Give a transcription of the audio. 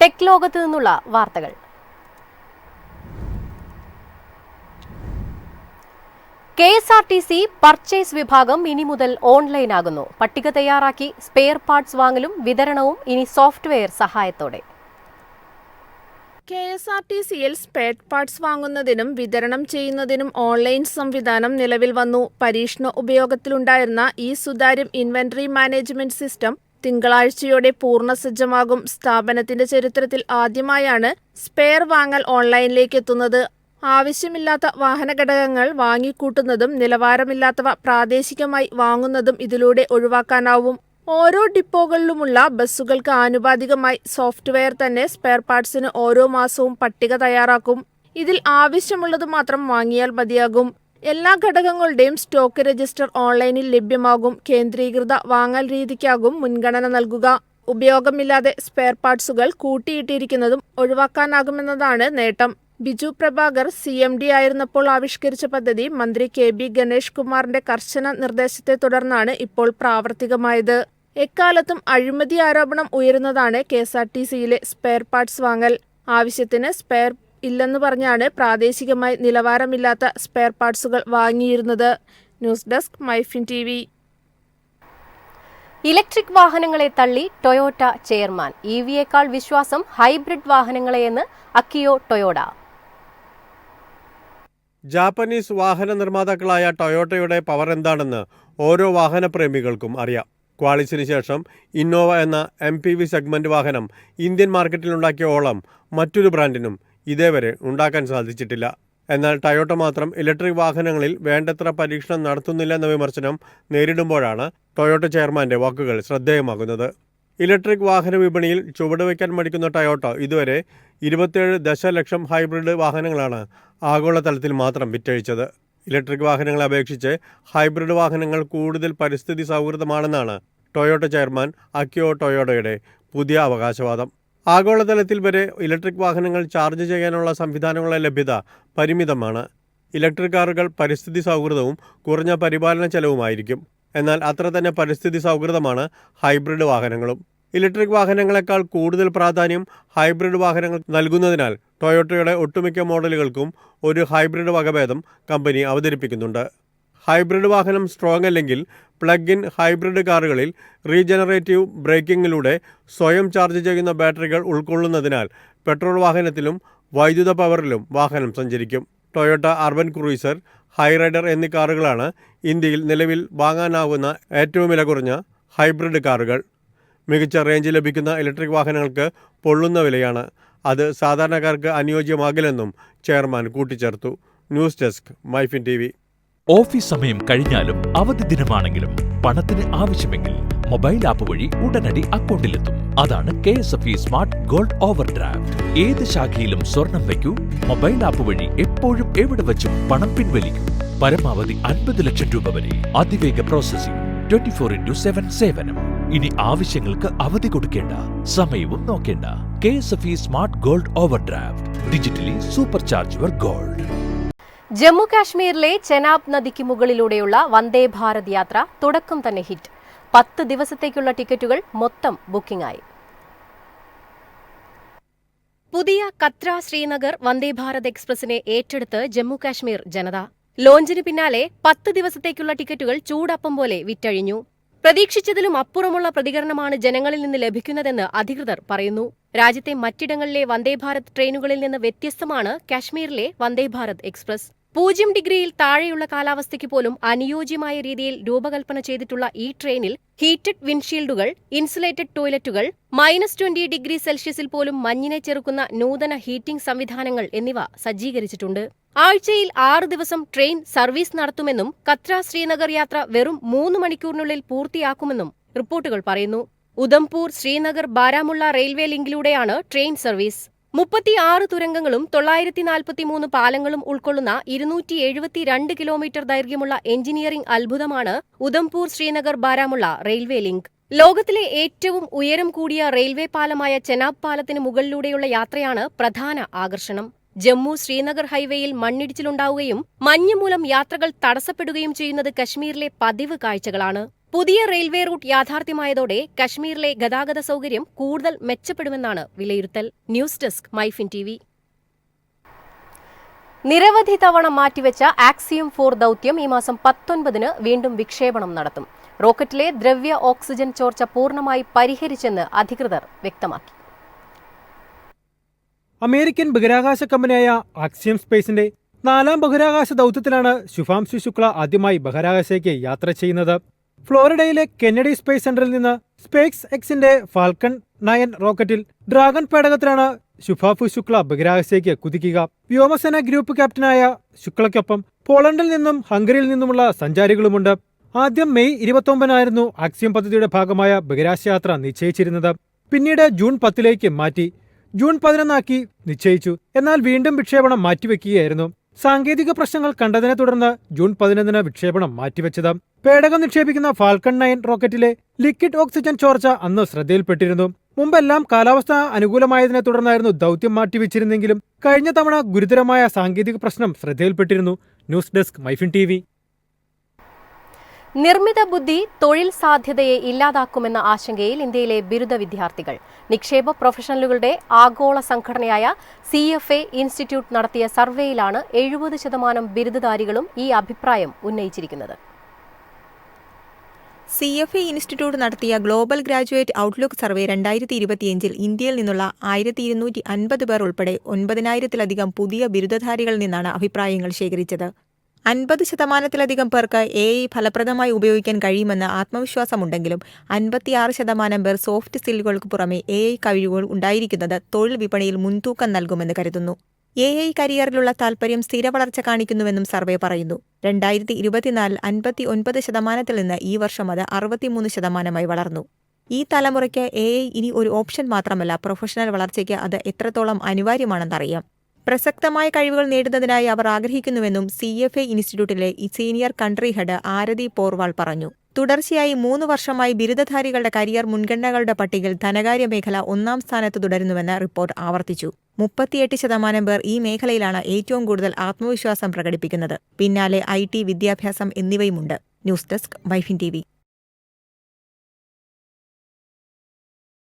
Tech ലോകത്ത് നിന്നുള്ള വാർത്തകൾ. KSRTC പർച്ചേസ് വിഭാഗം ഇനി മുതൽ ഓൺലൈനാകുന്നു. പട്ടിക തയ്യാറാക്കി സ്പെയർ പാർട്സ് വാങ്ങലും വിതരണവും ഇനി സോഫ്റ്റ്വെയർ സഹായത്തോടെ. KSRTCയിൽ സ്പെയർ പാർട്സ് വാങ്ങുന്നതിനും വിതരണം ചെയ്യുന്നതിനും ഓൺലൈൻ സംവിധാനം നിലവിൽ വന്നു. പരീക്ഷണ ഉപയോഗത്തിലുണ്ടായിരുന്ന ഈ സുതാര്യം ഇൻവെന്ററി മാനേജ്മെന്റ് സിസ്റ്റം തിങ്കളാഴ്ചയോടെ പൂർണ്ണസജ്ജമാകും. സ്ഥാപനത്തിന്റെ ചരിത്രത്തിൽ ആദ്യമായാണ് സ്പെയർ വാങ്ങൽ ഓൺലൈനിലേക്ക് എത്തുന്നത്. ആവശ്യമില്ലാത്ത വാഹനഘടകങ്ങൾ വാങ്ങിക്കൂട്ടുന്നതും നിലവാരമില്ലാത്തവ പ്രാദേശികമായി വാങ്ങുന്നതും ഇതിലൂടെ ഒഴിവാക്കാനാവും. ഓരോ ഡിപ്പോകളിലുമുള്ള ബസ്സുകൾക്ക് ആനുപാതികമായി സോഫ്റ്റ്വെയർ തന്നെ സ്പെയർ പാർട്സിന് ഓരോ മാസവും പട്ടിക തയ്യാറാക്കും. ഇതിൽ ആവശ്യമുള്ളത് മാത്രം വാങ്ങിയാൽ മതിയാകും. എല്ലാ ഘടകങ്ങളുടെയും സ്റ്റോക്ക് രജിസ്റ്റർ ഓൺലൈനിൽ ലഭ്യമാകും. കേന്ദ്രീകൃത വാങ്ങൽ രീതിക്കാകും മുൻഗണന നൽകുക. ഉപയോഗമില്ലാതെ സ്പെയർ പാർട്സുകൾ കൂട്ടിയിട്ടിരിക്കുന്നതും ഒഴിവാക്കാനാകുമെന്നതാണ് നേട്ടം. ബിജു പ്രഭാകർ CMD ആയിരുന്നപ്പോൾ ആവിഷ്കരിച്ച പദ്ധതി മന്ത്രി KB ഗണേഷ് കുമാറിന്റെ കർശന നിർദ്ദേശത്തെ തുടർന്നാണ് ഇപ്പോൾ പ്രാവർത്തികമായത്. എക്കാലത്തും അഴിമതി ആരോപണം ഉയരുന്നതാണ് KSRTCയിലെ സ്പെയർ പാർട്സ് വാങ്ങൽ. ആവശ്യത്തിന് സ്പെയർ ഇല്ലെന്ന് പറഞ്ഞാണ് പ്രാദേശികമായി നിലവാരമില്ലാത്ത സ്പെയർ പാർട്സുകൾ വാങ്ങിയിരുന്നത്. News desk Myfin TV. Electric വാഹനങ്ങളെ തള്ളി ടൊയോട്ട ചെയർമാൻ. EVയേക്കാൾ വിശ്വാസം ഹൈബ്രിഡ് വാഹനങ്ങളെയെന്ന് അക്കിയോ ടൊയോഡ. ജാപ്പനീസ് വാഹന നിർമ്മാതാക്കളായ ടൊയോട്ടയുടെ പവർ എന്താണെന്ന് ഓരോ വാഹനപ്രേമികൾക്കും അറിയാം. ക്വാളിസിന് ശേഷം ഇന്നോവ എന്ന MPV സെഗ്മെന്റ് വാഹനം ഇന്ത്യൻ മാർക്കറ്റിലുണ്ടാക്കിയ ഓളം മറ്റൊരു ബ്രാൻഡിനും ഇതേവരെ ഉണ്ടാക്കാൻ സാധിച്ചിട്ടില്ല. എന്നാൽ ടൊയോട്ട മാത്രം ഇലക്ട്രിക് വാഹനങ്ങളിൽ വേണ്ടത്ര പരീക്ഷണം നടത്തുന്നില്ല എന്ന വിമർശനം നേരിടുമ്പോഴാണ് ടൊയോട്ട ചെയർമാന്റെ വാക്കുകൾ ശ്രദ്ധേയമാകുന്നത്. ഇലക്ട്രിക് വാഹന വിപണിയിൽ ചുവടുവയ്ക്കാൻ മടിക്കുന്ന ടൊയോട്ട ഇതുവരെ 27 ദശലക്ഷം ഹൈബ്രിഡ് വാഹനങ്ങളാണ് ആഗോളതലത്തിൽ മാത്രം വിറ്റഴിച്ചത്. ഇലക്ട്രിക് വാഹനങ്ങളെ അപേക്ഷിച്ച് ഹൈബ്രിഡ് വാഹനങ്ങൾ കൂടുതൽ പരിസ്ഥിതി സൗഹൃദമാണെന്നാണ് ടൊയോട്ട ചെയർമാൻ അക്കിയോ ടൊയോഡയുടെ പുതിയ അവകാശവാദം. ആഗോളതലത്തിൽ വരെ ഇലക്ട്രിക് വാഹനങ്ങൾ ചാർജ് ചെയ്യാനുള്ള സംവിധാനങ്ങളുടെ ലഭ്യത പരിമിതമാണ്. ഇലക്ട്രിക് കാറുകൾ പരിസ്ഥിതി സൗഹൃദവും കുറഞ്ഞ പരിപാലന ചെലവുമായിരിക്കും. എന്നാൽ അത്ര തന്നെ പരിസ്ഥിതി സൗഹൃദമാണ് ഹൈബ്രിഡ് വാഹനങ്ങളും. ഇലക്ട്രിക് വാഹനങ്ങളെക്കാൾ കൂടുതൽ പ്രാധാന്യം ഹൈബ്രിഡ് വാഹനങ്ങൾ നൽകുന്നതിനാൽ ടൊയോട്ടയുടെ ഒട്ടുമിക്ക മോഡലുകൾക്കും ഒരു ഹൈബ്രിഡ് വകഭേദം കമ്പനി അവതരിപ്പിക്കുന്നുണ്ട്. ഹൈബ്രിഡ് വാഹനം സ്ട്രോങ് അല്ലെങ്കിൽ പ്ലഗ് ഇൻ ഹൈബ്രിഡ് കാറുകളിൽ റീജനറേറ്റീവ് ബ്രേക്കിങ്ങിലൂടെ സ്വയം ചാർജ് ചെയ്യുന്ന ബാറ്ററികൾ ഉൾക്കൊള്ളുന്നതിനാൽ പെട്രോൾ വാഹനത്തിലും വൈദ്യുത പവറിലും വാഹനം സഞ്ചരിക്കും. ടൊയോട്ട അർബൻ ക്രൂയിസർ, ഹൈറൈഡർ എന്നീ കാറുകളാണ് ഇന്ത്യയിൽ നിലവിൽ വാങ്ങാനാവുന്ന ഏറ്റവും വില കുറഞ്ഞ ഹൈബ്രിഡ് കാറുകൾ. മികച്ച റേഞ്ച് ലഭിക്കുന്ന ഇലക്ട്രിക് വാഹനങ്ങൾക്ക് പൊള്ളുന്ന വിലയാണ്. അത് സാധാരണക്കാർക്ക് അനുയോജ്യമാകില്ലെന്നും ചെയർമാൻ കൂട്ടിച്ചേർത്തു. News desk Myfin TV. Office സമയം കഴിഞ്ഞാലും അവധി ദിനമാണെങ്കിലും പണത്തിന് ആവശ്യമെങ്കിൽ മൊബൈൽ ആപ്പ് വഴി ഉടനടി അക്കൗണ്ടിലെത്തും. അതാണ് KSFE smart gold over draft. ഏത് ശാഖയിലും സ്വർണം വയ്ക്കൂ. മൊബൈൽ ആപ്പ് വഴി എപ്പോഴും എവിടെ വച്ചും പണം പിൻവലിക്കൂ. പരമാവധി 50 ലക്ഷം രൂപ വരെ. അതിവേഗ പ്രോസസിംഗ്, 24/7 സേവനം. ഇനി ആവശ്യങ്ങൾക്ക് അവധി കൊടുക്കേണ്ട, സമയവും നോക്കേണ്ട. KSFE smart gold over draft. Digitally super charge your gold. Jammu കാശ്മീരിലെ ചെനാബ് നദിക്ക് മുകളിലൂടെയുള്ള വന്ദേ ഭാരത് യാത്ര തുടക്കം തന്നെ ഹിറ്റ്. 10 ദിവസത്തേക്കുള്ള ടിക്കറ്റുകൾ മൊത്തം ബുക്കിംഗായി. പുതിയ കത്ര ശ്രീനഗർ വന്ദേ ഭാരത് എക്സ്പ്രസിനെ ഏറ്റെടുത്ത് ജമ്മു കാശ്മീർ ജനത. ലോഞ്ചിന് പിന്നാലെ 10 ദിവസത്തേക്കുള്ള ടിക്കറ്റുകൾ ചൂടപ്പം പോലെ വിറ്റഴിഞ്ഞു. പ്രതീക്ഷിച്ചതിലും അപ്പുറമുള്ള പ്രതികരണമാണ് ജനങ്ങളിൽ നിന്ന് ലഭിക്കുന്നതെന്ന് അധികൃതർ പറയുന്നു. രാജ്യത്തെ മറ്റിടങ്ങളിലെ വന്ദേ ഭാരത് ട്രെയിനുകളിൽ നിന്ന് വ്യത്യസ്തമാണ് കാശ്മീരിലെ വന്ദേ ഭാരത് എക്സ്പ്രസ്. 0 ഡിഗ്രിയിൽ താഴെയുള്ള കാലാവസ്ഥയ്ക്ക് പോലും അനുയോജ്യമായ രീതിയിൽ രൂപകൽപ്പന ചെയ്തിട്ടുള്ള ഈ ട്രെയിനിൽ ഹീറ്റഡ് വിൻഡ്ഷീൽഡുകൾ, ഇൻസുലേറ്റഡ് ടോയ്ലറ്റുകൾ, -20 ഡിഗ്രി സെൽഷ്യസിൽ പോലും മഞ്ഞിനെ ചെറുക്കുന്ന നൂതന ഹീറ്റിംഗ് സംവിധാനങ്ങൾ എന്നിവ സജ്ജീകരിച്ചിട്ടുണ്ട്. ആഴ്ചയിൽ 6 ദിവസം ട്രെയിൻ സർവീസ് നടത്തുമെന്നും കത്ര ശ്രീനഗർ യാത്ര വെറും 3 മണിക്കൂറിനുള്ളിൽ പൂർത്തിയാക്കുമെന്നും റിപ്പോർട്ടുകൾ പറയുന്നു. ഉധംപൂർ ശ്രീനഗർ ബാരാമുള്ള റെയിൽവേ ലിങ്കിലൂടെയാണ് ട്രെയിൻ സർവീസ്. 36 തുരങ്കങ്ങളും 943 പാലങ്ങളും ഉൾക്കൊള്ളുന്ന 272 കിലോമീറ്റർ ദൈർഘ്യമുള്ള എഞ്ചിനീയറിംഗ് അത്ഭുതമാണ് ഉധംപൂർ ശ്രീനഗർ ബാരാമുള്ള റെയിൽവേ ലിങ്ക്. ലോകത്തിലെ ഏറ്റവും ഉയരം കൂടിയ റെയിൽവേ പാലമായ ചെനാബ് പാലത്തിന് മുകളിലൂടെയുള്ള യാത്രയാണ് പ്രധാന ആകർഷണം. ജമ്മു ശ്രീനഗർ ഹൈവേയിൽ മണ്ണിടിച്ചിലുണ്ടാവുകയും മഞ്ഞ് മൂലം യാത്രകൾ തടസ്സപ്പെടുകയും ചെയ്യുന്നത് കശ്മീരിലെ പതിവ് കാഴ്ചകളാണ്. പുതിയ റെയിൽവേ റൂട്ട് യാഥാർത്ഥ്യമായതോടെ കശ്മീരിലെ ഗതാഗത സൗകര്യം കൂടുതൽ മെച്ചപ്പെടുമെന്നാണ് വിലയിരുത്തൽ. News desk Myfin TV. നിരവധി തവണ മാറ്റിവെച്ച ആക്സിയം 4 ദൗത്യം ഈ മാസം 19-ന് വീണ്ടും വിക്ഷേപണം നടത്തും. റോക്കറ്റിലെ ദ്രവ്യ ഓക്സിജൻ ചോർച്ച പൂർണ്ണമായി പരിഹരിച്ചെന്ന് അധികൃതർ വ്യക്തമാക്കി. അമേരിക്കൻ ബഹിരാകാശ കമ്പനിയായ ആക്സിയം സ്പേസിന്റെ 4ാം ബഹിരാകാശ ദൗത്യത്തിലാണ് ശുഭാംശു ശുക്ല ആദ്യമായി ബഹിരാകാശത്തേക്ക് യാത്ര ചെയ്യുന്നത്. ഫ്ലോറിഡയിലെ കെന്നഡി സ്പേസ് സെന്ററിൽ നിന്ന് സ്പേസ് എക്സിന്റെ ഫാൽക്കൺ 9 റോക്കറ്റിൽ ഡ്രാഗൺ പേടകത്തിലാണ് ശുഭാംശു ശുക്ല ബഹിരാകാശത്തേക്ക് കുതിക്കുക. വ്യോമസേന ഗ്രൂപ്പ് ക്യാപ്റ്റനായ ശുക്ലയ്ക്കൊപ്പം പോളണ്ടിൽ നിന്നും ഹംഗറിയിൽ നിന്നുമുള്ള സഞ്ചാരികളുമുണ്ട്. ആദ്യം മെയ് 29-നായിരുന്നു ആക്സിയം പദ്ധതിയുടെ ഭാഗമായ ബഹിരാകാശയാത്ര നിശ്ചയിച്ചിരുന്നത്. പിന്നീട് ജൂൺ 10-ലേക്ക് മാറ്റി. ജൂൺ 11-ആക്കി നിശ്ചയിച്ചു. എന്നാൽ വീണ്ടും വിക്ഷേപണം മാറ്റിവെക്കുകയായിരുന്നു. സാങ്കേതിക പ്രശ്നങ്ങൾ കണ്ടതിനെ തുടർന്ന് ജൂൺ 11-ന് വിക്ഷേപണം മാറ്റിവെച്ചത്. പേടകം നിക്ഷേപിക്കുന്ന ഫാൽക്കൺ 9 റോക്കറ്റിലെ ലിക്വിഡ് ഓക്സിജൻ ചോർച്ച അന്ന് ശ്രദ്ധയിൽപ്പെട്ടിരുന്നു. മുമ്പെല്ലാം കാലാവസ്ഥ അനുകൂലമായതിനെ തുടർന്നായിരുന്നു ദൗത്യം മാറ്റിവെച്ചിരുന്നെങ്കിലും കഴിഞ്ഞ തവണ ഗുരുതരമായ സാങ്കേതിക പ്രശ്നം ശ്രദ്ധയിൽപ്പെട്ടിരുന്നു. News desk Myfin TV. നിർമ്മിത ബുദ്ധി തൊഴിൽ സാധ്യതയെ ഇല്ലാതാക്കുമെന്ന ആശങ്കയിൽ ഇന്ത്യയിലെ ബിരുദ വിദ്യാർത്ഥികൾ. നിക്ഷേപ പ്രൊഫഷണലുകളുടെ ആഗോള സംഘടനയായ CFA ഇൻസ്റ്റിറ്റ്യൂട്ട് നടത്തിയ സർവേയിലാണ് 70% ബിരുദധാരികളും ഈ അഭിപ്രായം ഉന്നയിച്ചിരിക്കുന്നത്. CFA ഇൻസ്റ്റിറ്റ്യൂട്ട് നടത്തിയ ഗ്ലോബൽ ഗ്രാജുവേറ്റ് ഔട്ട്ലുക്ക് സർവേ 2025-ൽ ഇന്ത്യയിൽ നിന്നുള്ള 1250 പേർ ഉൾപ്പെടെ 9000-ലധികം പുതിയ ബിരുദധാരികളിൽ നിന്നാണ് അഭിപ്രായങ്ങൾ ശേഖരിച്ചത്. 50%-ലധികം പേർക്ക് AI ഫലപ്രദമായി ഉപയോഗിക്കാൻ കഴിയുമെന്ന് ആത്മവിശ്വാസമുണ്ടെങ്കിലും 56% പേർ സോഫ്റ്റ് സ്കില്ലുകൾക്ക് പുറമെ AI കഴിവുകൾ ഉണ്ടായിരിക്കുന്നത് തൊഴിൽ വിപണിയിൽ മുൻതൂക്കം നൽകുമെന്ന് കരുതുന്നു. AI കരിയറിലുള്ള താൽപര്യം സ്ഥിരവളർച്ച കാണിക്കുന്നുവെന്നും സർവേ പറയുന്നു. 2024-ൽ 59%-ൽ നിന്ന് ഈ വർഷം അത് 63%-ആയി വളർന്നു. ഈ തലമുറയ്ക്ക് AI ഇനി ഒരു ഓപ്ഷൻ മാത്രമല്ല, പ്രൊഫഷണൽ വളർച്ചയ്ക്ക് അത് എത്രത്തോളം അനിവാര്യമാണെന്നറിയാം. പ്രസക്തമായ കഴിവുകൾ നേടുന്നതിനായി അവർ ആഗ്രഹിക്കുന്നുവെന്നും CFA ഇൻസ്റ്റിറ്റ്യൂട്ടിലെ സീനിയർ കൺട്രി ഹെഡ് ആരതി പോർവാൾ പറഞ്ഞു. തുടർച്ചയായി 3 വർഷമായി ബിരുദധാരികളുടെ കരിയർ മുൻഗണനകളുടെ പട്ടികയിൽ ധനകാര്യ മേഖല 1ാം സ്ഥാനത്ത് തുടരുന്നുവെന്ന് റിപ്പോർട്ട് ആവർത്തിച്ചു. 38% പേർ ഈ മേഖലയിലാണ് ഏറ്റവും കൂടുതൽ ആത്മവിശ്വാസം പ്രകടിപ്പിക്കുന്നത്. പിന്നാലെ IT, വിദ്യാഭ്യാസം എന്നിവയുമുണ്ട്. News desk Myfin TV.